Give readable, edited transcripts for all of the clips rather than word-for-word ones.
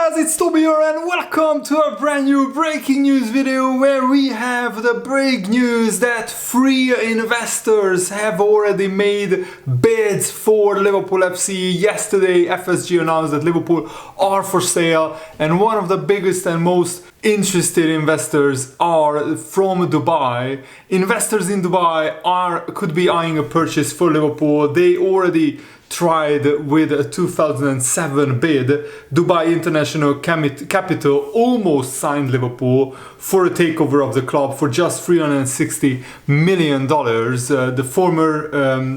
guys, it's Toby here and welcome to a brand new breaking news video where we have the break news that 3 investors have already made bids for Liverpool FC. Yesterday FSG announced that Liverpool are for sale, and one of the biggest and most interested investors are from Dubai. Investors in Dubai could be eyeing a purchase for Liverpool. They already tried with a 2007 bid. Dubai International Capital almost signed Liverpool for a takeover of the club for just $360 million. The former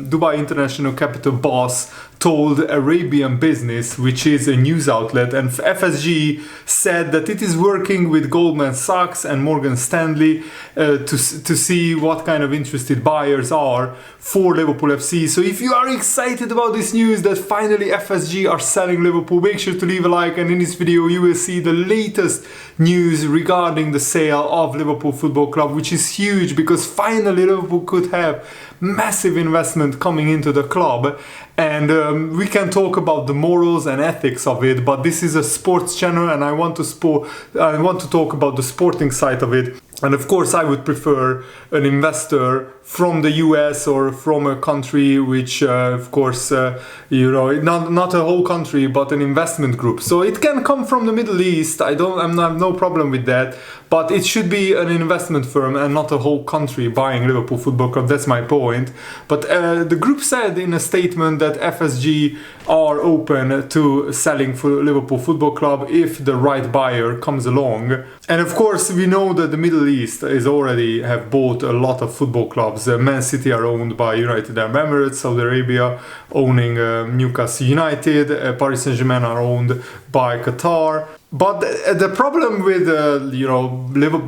Dubai International Capital boss told Arabian Business, which is a news outlet, and FSG said that it is working with Goldman Sachs and Morgan Stanley to see what kind of interested buyers are for Liverpool FC. So if you are excited about this news that finally FSG are selling Liverpool, make sure to leave a like, and in this video you will see the latest news regarding the sale of Liverpool Football Club, which is huge because finally Liverpool could have massive investment coming into the club. And we can talk about the morals and ethics of it, but this is a sports channel and I want to talk about the sporting side of it. And of course I would prefer an investor from the US or from a country which of course not a whole country but an investment group. So it can come from the Middle East. I have no problem with that, but it should be an investment firm and not a whole country buying Liverpool Football Club. That's my point. But the group said in a statement that FSG are open to selling for Liverpool Football Club if the right buyer comes along. And of course we know that the Middle East is already have bought a lot of football clubs. Man City are owned by United Arab Emirates, Saudi Arabia owning Newcastle United, Paris Saint-Germain are owned by Qatar. But the problem with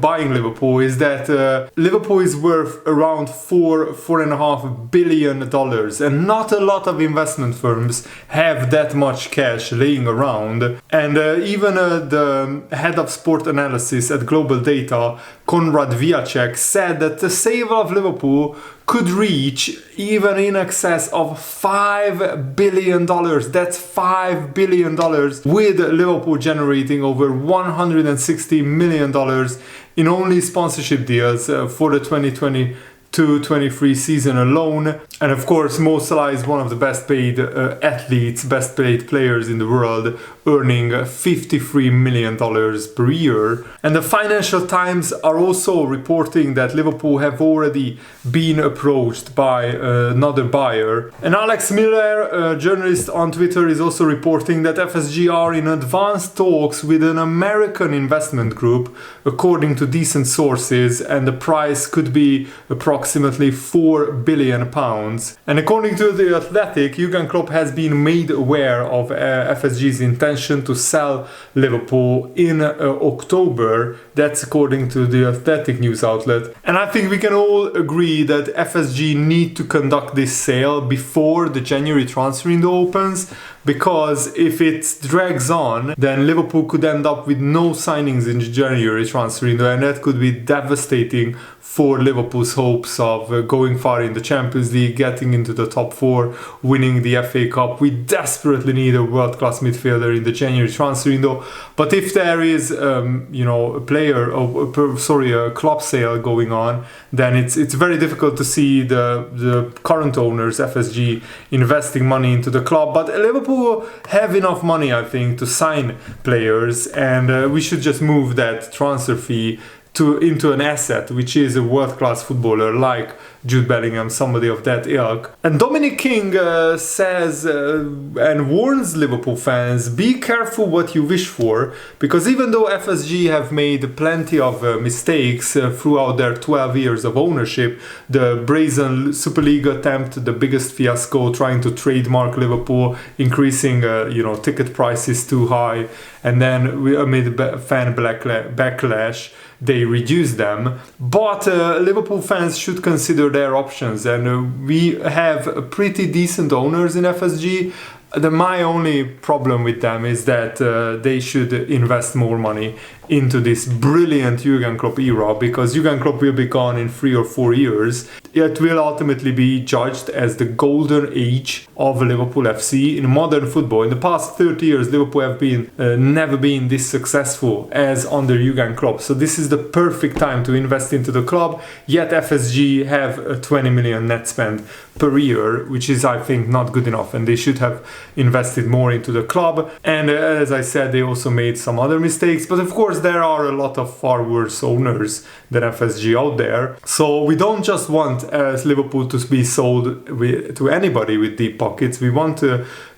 buying Liverpool is that Liverpool is worth around $4.5 billion, and not a lot of investment firms have that much cash laying around. And even the head of sport analysis at Global Data, Konrad Viacek, said that the sale of Liverpool could reach even in excess of $5 billion. That's $5 billion, with Liverpool generating over $160 million in only sponsorship deals for the 2022-23 season alone. And of course Mo Salah is one of the best paid athletes, best paid players in the world, earning $53 million per year. And the Financial Times are also reporting that Liverpool have already been approached by another buyer. And Alex Miller, a journalist on Twitter, is also reporting that FSG are in advanced talks with an American investment group, according to decent sources, and the price could be approximately £4 billion. And according to The Athletic, Jurgen Klopp has been made aware of FSG's intention to sell Liverpool in October. That's according to The Athletic news outlet. And I think we can all agree that FSG need to conduct this sale before the January transfer window opens, because if it drags on, then Liverpool could end up with no signings in the January transfer window, and that could be devastating for Liverpool's hopes of going far in the Champions League, getting into the top 4, winning the FA Cup. We desperately need a world-class midfielder in the January transfer window. But if there is, a club sale going on, then it's very difficult to see the current owners, FSG, investing money into the club. But Liverpool have enough money, I think, to sign players, and we should just move that transfer fee into an asset, which is a world-class footballer like Jude Bellingham, somebody of that ilk. And Dominic King says and warns Liverpool fans, be careful what you wish for, because even though FSG have made plenty of mistakes throughout their 12 years of ownership, the brazen Super League attempt, the biggest fiasco, trying to trademark Liverpool, increasing ticket prices too high, and then amid fan backlash they reduce them. But Liverpool fans should consider their options, and we have pretty decent owners in FSG. My only problem with them is that they should invest more money into this brilliant Jurgen Klopp era, because Jurgen Klopp will be gone in 3 or 4 years. It will ultimately be judged as the golden age of Liverpool FC in modern football. In the past 30 years, Liverpool have been never been this successful as under Jurgen Klopp. So this is the perfect time to invest into the club. Yet FSG have a 20 million net spend per year, which is, I think, not good enough, and they should have invested more into the club. And as I said, they also made some other mistakes, but of course there are a lot of far worse owners than FSG out there. So we don't just want as Liverpool to be sold to anybody with deep pockets. We want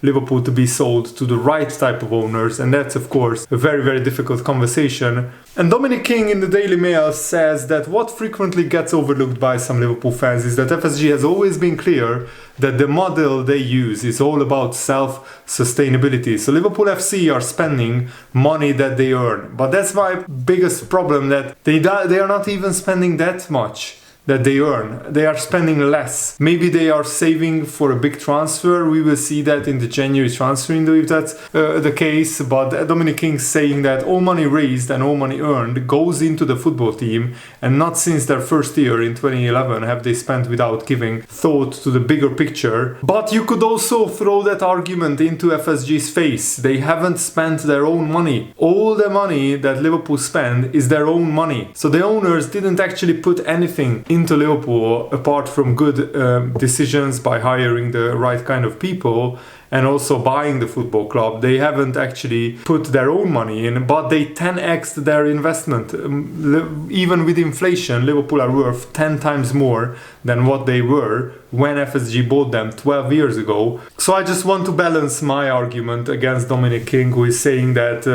Liverpool to be sold to the right type of owners, and that's of course a very, very difficult conversation. And Dominic King in the Daily Mail says that what frequently gets overlooked by some Liverpool fans is that FSG has always been clear that the model they use is all about self-sustainability. So Liverpool FC are spending money that they earn, but that's my biggest problem, that they are not even spending that much that they earn. They are spending less. Maybe they are saving for a big transfer. We will see that in the January transfer window if that's the case. But Dominic King saying that all money raised and all money earned goes into the football team, and not since their first year in 2011 have they spent without giving thought to the bigger picture. But you could also throw that argument into FSG's face. They haven't spent their own money. All the money that Liverpool spend is their own money. So the owners didn't actually put anything into Liverpool apart from good decisions by hiring the right kind of people and also buying the football club. They haven't actually put their own money in, but they 10x'd their investment. Even with inflation, Liverpool are worth 10 times more than what they were when FSG bought them 12 years ago. So I just want to balance my argument against Dominic King, who is saying that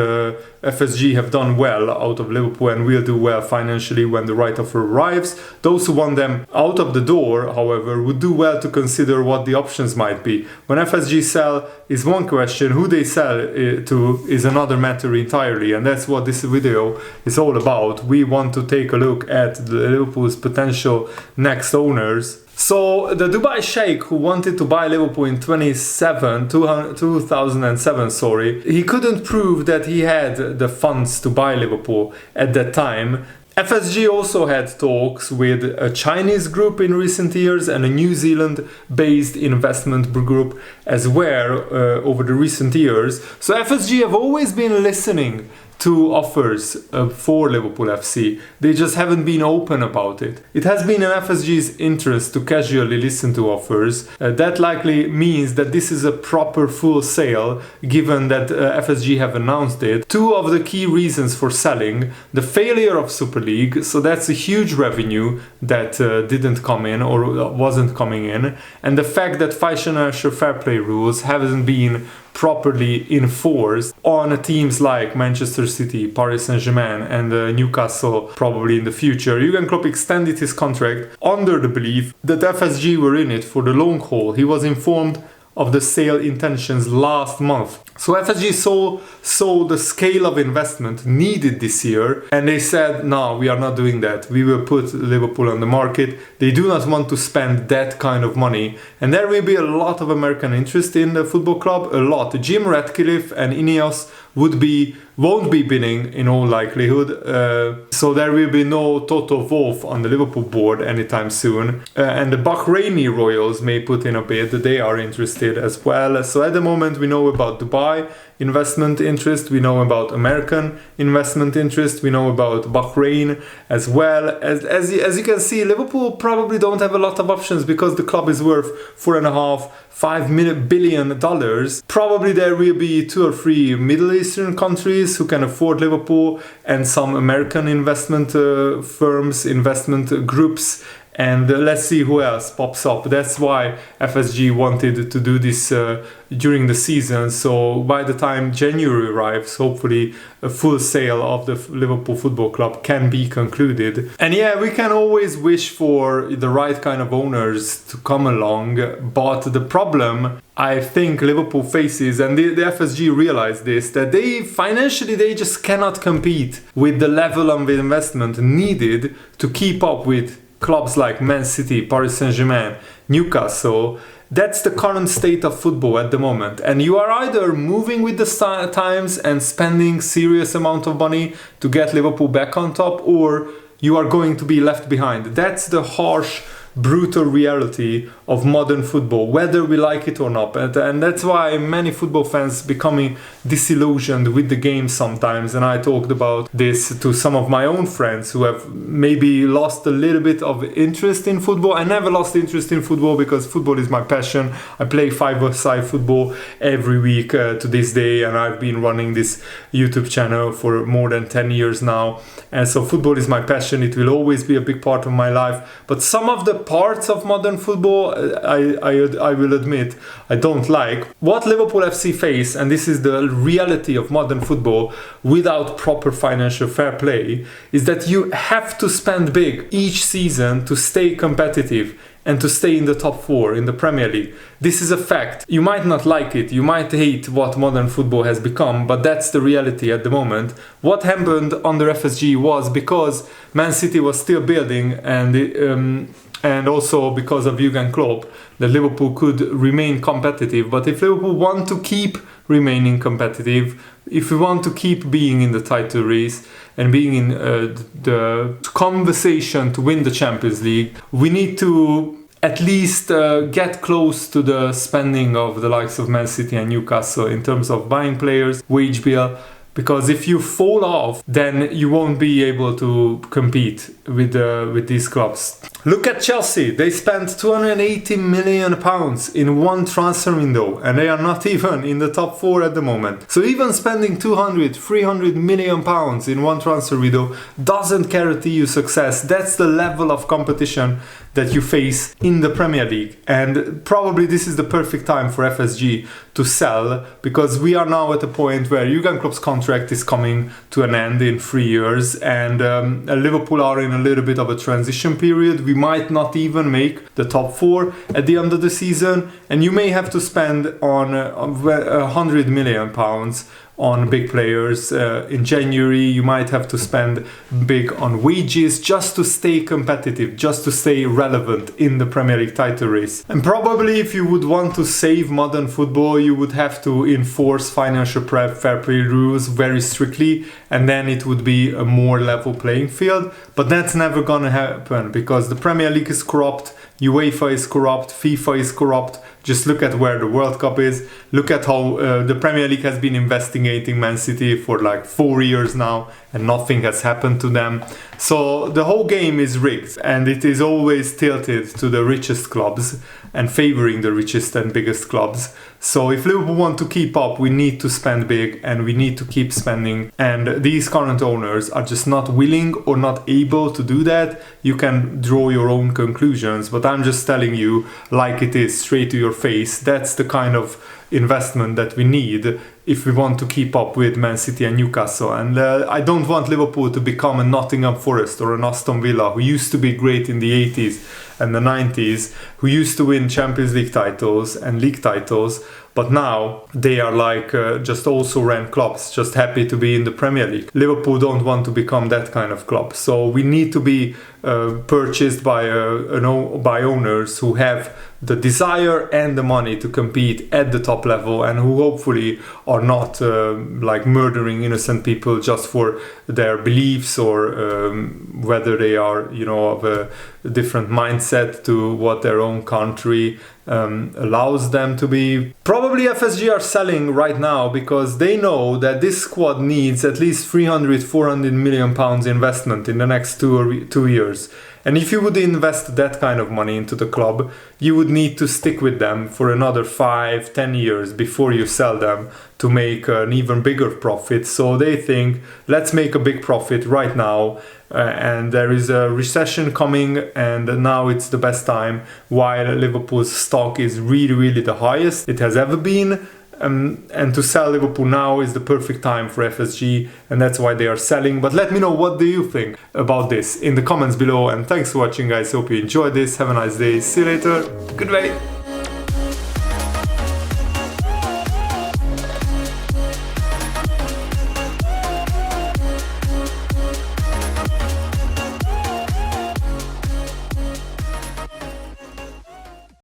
FSG have done well out of Liverpool and will do well financially when the right offer arrives. Those who want them out of the door, however, would do well to consider what the options might be. When FSG sell is one question, who they sell to is another matter entirely, and that's what this video is all about. We want to take a look at the Liverpool's potential next owners. So the Dubai Sheikh, who wanted to buy Liverpool in 2007, he couldn't prove that he had the funds to buy Liverpool at that time. FSG also had talks with a Chinese group in recent years and a New Zealand-based investment group as well over the recent years. So FSG have always been listening to offers for Liverpool FC. They just haven't been open about it. It has been in FSG's interest to casually listen to offers. That likely means that this is a proper full sale, given that FSG have announced it. Two of the key reasons for selling: the failure of Super League, so that's a huge revenue that didn't come in or wasn't coming in, and the fact that financial fair play rules haven't been properly enforced on teams like Manchester City, Paris Saint-Germain and Newcastle probably in the future. Jurgen Klopp extended his contract under the belief that FSG were in it for the long haul. He was informed of the sale intentions last month. So FSG saw the scale of investment needed this year, and they said, no, we are not doing that. We will put Liverpool on the market. They do not want to spend that kind of money. And there will be a lot of American interest in the football club, a lot. Jim Ratcliffe and Ineos won't be bidding in all likelihood. So there will be no Toto Wolff on the Liverpool board anytime soon. And the Bahraini Royals may put in a bid. They are interested as well. So at the moment we know about Dubai investment interest, we know about American investment interest, we know about Bahrain as well. As you can see, Liverpool probably don't have a lot of options because the club is worth $4.5 billion. Probably there will be 2 or 3 Middle Eastern countries who can afford Liverpool, and some American investment firms, investment groups. And let's see who else pops up. That's why FSG wanted to do this during the season. So by the time January arrives, hopefully a full sale of the Liverpool Football Club can be concluded. And yeah, we can always wish for the right kind of owners to come along. But the problem I think Liverpool faces, and the FSG realize this, that they financially they just cannot compete with the level of investment needed to keep up with clubs like Man City, Paris Saint-Germain, Newcastle. That's the current state of football at the moment. And you are either moving with the times and spending serious amount of money to get Liverpool back on top, or you are going to be left behind. That's the harsh, brutal reality of modern football, whether we like it or not. And that's why many football fans becoming disillusioned with the game sometimes. And I talked about this to some of my own friends who have maybe lost a little bit of interest in football. I never lost interest in football because football is my passion. I play five-a-side football every week to this day, and I've been running this YouTube channel for more than 10 years now. And so football is my passion. It will always be a big part of my life. But some of the parts of modern football, I will admit, I don't like. What Liverpool FC face, and this is the reality of modern football without proper financial fair play, is that you have to spend big each season to stay competitive and to stay in the top 4 in the Premier League. This is a fact. You might not like it, you might hate what modern football has become, but that's the reality at the moment. What happened under FSG was because Man City was still building, and also because of Jurgen Klopp, that Liverpool could remain competitive. But if Liverpool want to keep remaining competitive, if we want to keep being in the title race and being in the conversation to win the Champions League, we need to at least get close to the spending of the likes of Man City and Newcastle in terms of buying players, wage bill. Because if you fall off, then you won't be able to compete with these clubs. Look at Chelsea. They spent £280 million in one transfer window, and they are not even in the top 4 at the moment. So even spending 300 million pounds in one transfer window doesn't guarantee you success. That's the level of competition that you face in the Premier League. And probably this is the perfect time for FSG to sell, because we are now at a point where Jurgen Klopp's contract is coming to an end in 3 years, and Liverpool are in a little bit of a transition period. We might not even make the top 4 at the end of the season, and you may have to spend on £100 million on big players. In January you might have to spend big on wages just to stay competitive, just to stay relevant in the Premier League title race. And probably if you would want to save modern football, you would have to enforce financial fair play rules very strictly, and then it would be a more level playing field. But that's never gonna happen, because the Premier League is corrupt, UEFA is corrupt, FIFA is corrupt. Just look at where the World Cup is. Look at how the Premier League has been investigating Man City for like 4 years now, and nothing has happened to them. So the whole game is rigged, and it is always tilted to the richest clubs and favoring the richest and biggest clubs. So if Liverpool want to keep up, we need to spend big, and we need to keep spending. And these current owners are just not willing or not able to do that. You can draw your own conclusions, but I'm just telling you like it is, straight to your face. That's the kind of investment that we need if we want to keep up with Man City and Newcastle. And I don't want Liverpool to become a Nottingham Forest or an Aston Villa, who used to be great in the 80s and the 90s, who used to win Champions League titles and league titles, but now they are like just also ran clubs, just happy to be in the Premier League. Liverpool don't want to become that kind of club. So we need to be purchased by owners who have the desire and the money to compete at the top level, and who hopefully are not like murdering innocent people just for their beliefs, or whether they are, of a different mindset to what their own country allows them to be. Probably FSG are selling right now because they know that this squad needs at least 300-400 million pounds investment in the next 2 years. And if you would invest that kind of money into the club, you would need to stick with them for another 5-10 years before you sell them to make an even bigger profit. So they think, let's make a big profit right now. And there is a recession coming, and now it's the best time, while Liverpool's stock is really, really the highest it has ever been. And to sell Liverpool now is the perfect time for FSG, and that's why they are selling. But let me know, what do you think about this in the comments below, and thanks for watching, guys. Hope you enjoyed this. Have a nice day. See you later. Goodbye.